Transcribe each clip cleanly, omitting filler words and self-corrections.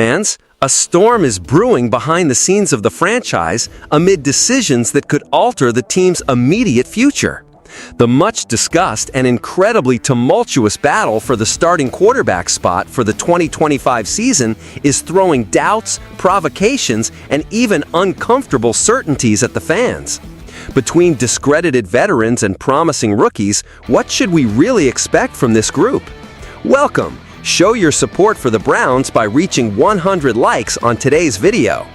Fans, a storm is brewing behind the scenes of the franchise amid decisions that could alter the team's immediate future. The much-discussed and incredibly tumultuous battle for the starting quarterback spot for the 2025 season is throwing doubts, provocations, and even uncomfortable certainties at the fans. Between discredited veterans and promising rookies, what should we really expect from this group? Welcome! Show your support for the Browns by reaching 100 likes on today's video.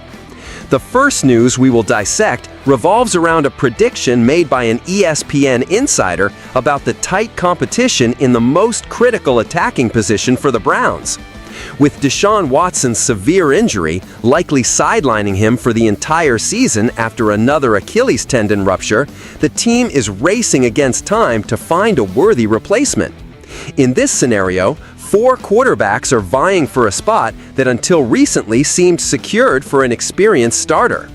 The first news we will dissect revolves around a prediction made by an ESPN insider about the tight competition in the most critical attacking position for the Browns. With Deshaun Watson's severe injury likely sidelining him for the entire season after another Achilles tendon rupture, the team is racing against time to find a worthy replacement. In this scenario, 4 quarterbacks are vying for a spot that until recently seemed secured for an experienced starter.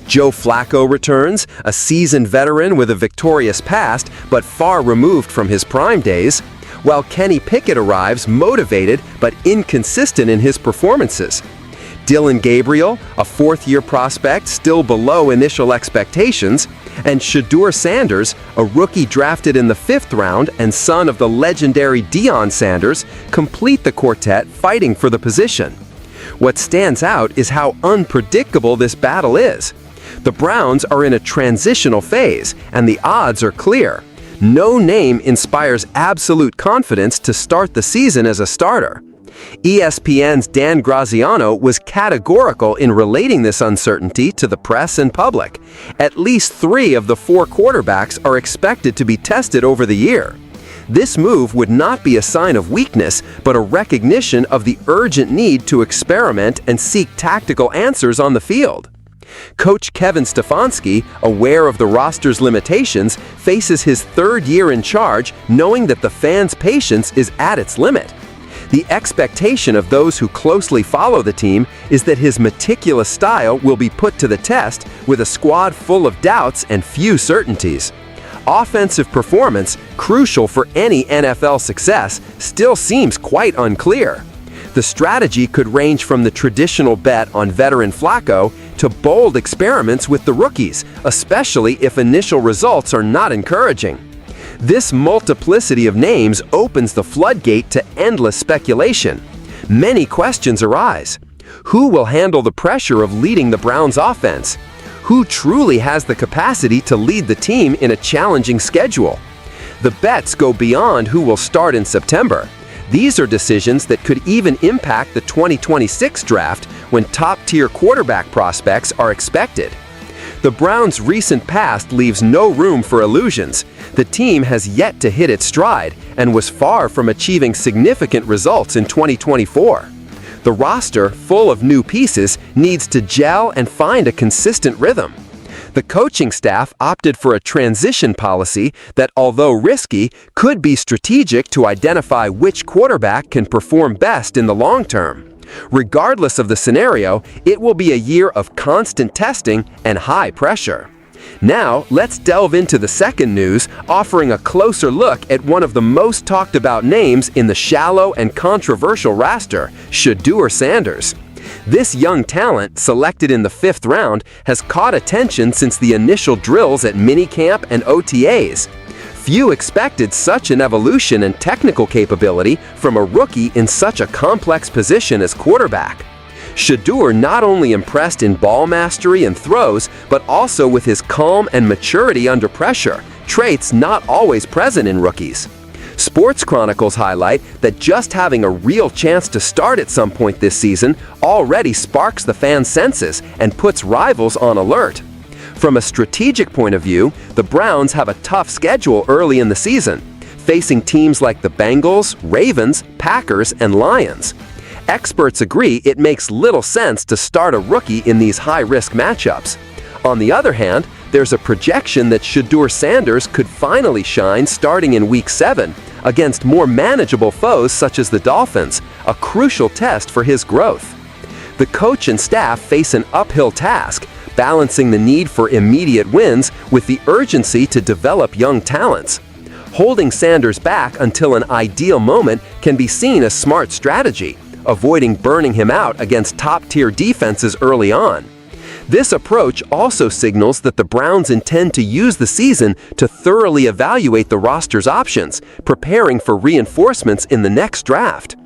Joe Flacco returns, a seasoned veteran with a victorious past but far removed from his prime days, while Kenny Pickett arrives motivated but inconsistent in his performances. Dylan Gabriel, a fourth-year prospect still below initial expectations, and Shedeur Sanders, a rookie drafted in the 5th round and son of the legendary Deion Sanders, complete the quartet fighting for the position. What stands out is how unpredictable this battle is. The Browns are in a transitional phase, and the odds are clear. No name inspires absolute confidence to start the season as a starter. ESPN's Dan Graziano was categorical in relating this uncertainty to the press and public. At least 3 of the 4 quarterbacks are expected to be tested over the year. This move would not be a sign of weakness, but a recognition of the urgent need to experiment and seek tactical answers on the field. Coach Kevin Stefanski, aware of the roster's limitations, faces his 3rd year in charge knowing that the fans' patience is at its limit. The expectation of those who closely follow the team is that his meticulous style will be put to the test with a squad full of doubts and few certainties. Offensive performance, crucial for any NFL success, still seems quite unclear. The strategy could range from the traditional bet on veteran Flacco to bold experiments with the rookies, especially if initial results are not encouraging. This multiplicity of names opens the floodgate to endless speculation. Many questions arise. Who will handle the pressure of leading the Browns' offense? Who truly has the capacity to lead the team in a challenging schedule? The bets go beyond who will start in September. These are decisions that could even impact the 2026 draft when top-tier quarterback prospects are expected. The Browns' recent past leaves no room for illusions. The team has yet to hit its stride and was far from achieving significant results in 2024. The roster, full of new pieces, needs to gel and find a consistent rhythm. The coaching staff opted for a transition policy that, although risky, could be strategic to identify which quarterback can perform best in the long term. Regardless of the scenario, it will be a year of constant testing and high pressure. Now, let's delve into the second news, offering a closer look at one of the most talked about names in the shallow and controversial roster, Shedeur Sanders. This young talent, selected in the 5th round, has caught attention since the initial drills at minicamp and OTAs. Few expected such an evolution and technical capability from a rookie in such a complex position as quarterback. Shedeur not only impressed in ball mastery and throws, but also with his calm and maturity under pressure, traits not always present in rookies. Sports Chronicles highlight that just having a real chance to start at some point this season already sparks the fans' senses and puts rivals on alert. From a strategic point of view, the Browns have a tough schedule early in the season, facing teams like the Bengals, Ravens, Packers, and Lions. Experts agree it makes little sense to start a rookie in these high-risk matchups. On the other hand, there's a projection that Shedeur Sanders could finally shine starting in Week 7 against more manageable foes such as the Dolphins, a crucial test for his growth. The coach and staff face an uphill task, balancing the need for immediate wins with the urgency to develop young talents. Holding Sanders back until an ideal moment can be seen as smart strategy, avoiding burning him out against top-tier defenses early on. This approach also signals that the Browns intend to use the season to thoroughly evaluate the roster's options, preparing for reinforcements in the next draft.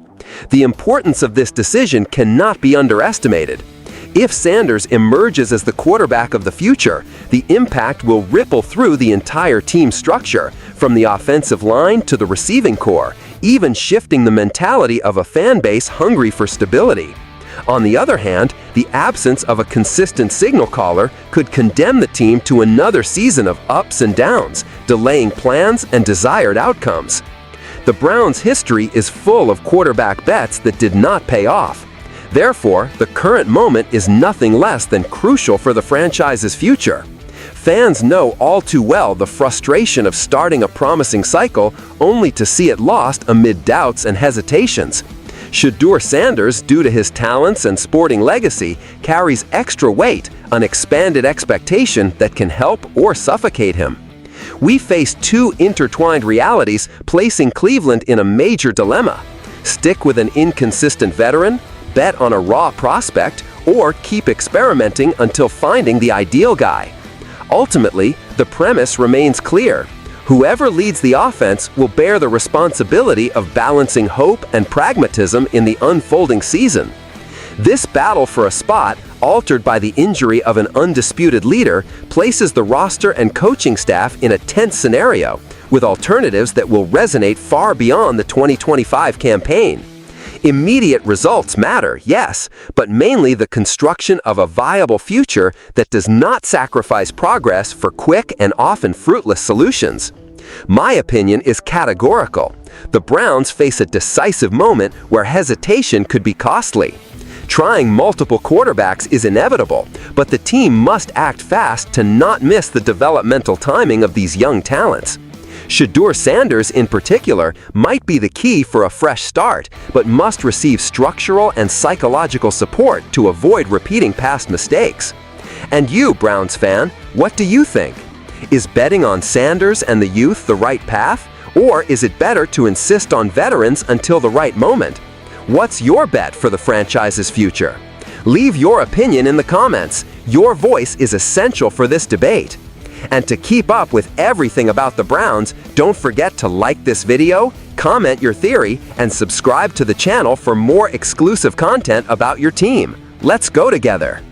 The importance of this decision cannot be underestimated. If Sanders emerges as the quarterback of the future, the impact will ripple through the entire team structure, from the offensive line to the receiving core, even shifting the mentality of a fan base hungry for stability. On the other hand, the absence of a consistent signal caller could condemn the team to another season of ups and downs, delaying plans and desired outcomes. The Browns' history is full of quarterback bets that did not pay off. Therefore, the current moment is nothing less than crucial for the franchise's future. Fans know all too well the frustration of starting a promising cycle only to see it lost amid doubts and hesitations. Shedeur Sanders, due to his talents and sporting legacy, carries extra weight, an expanded expectation that can help or suffocate him. We face two intertwined realities, placing Cleveland in a major dilemma. Stick with an inconsistent veteran, bet on a raw prospect, or keep experimenting until finding the ideal guy. Ultimately, the premise remains clear. Whoever leads the offense will bear the responsibility of balancing hope and pragmatism in the unfolding season. This battle for a spot, altered by the injury of an undisputed leader, places the roster and coaching staff in a tense scenario, with alternatives that will resonate far beyond the 2025 campaign. Immediate results matter, yes, but mainly the construction of a viable future that does not sacrifice progress for quick and often fruitless solutions. My opinion is categorical. The Browns face a decisive moment where hesitation could be costly. Trying multiple quarterbacks is inevitable, but the team must act fast to not miss the developmental timing of these young talents. Shedeur Sanders, in particular, might be the key for a fresh start, but must receive structural and psychological support to avoid repeating past mistakes. And you, Browns fan, what do you think? Is betting on Sanders and the youth the right path, or is it better to insist on veterans until the right moment? What's your bet for the franchise's future? Leave your opinion in the comments. Your voice is essential for this debate. And to keep up with everything about the Browns, don't forget to like this video, comment your theory, and subscribe to the channel for more exclusive content about your team. Let's go together!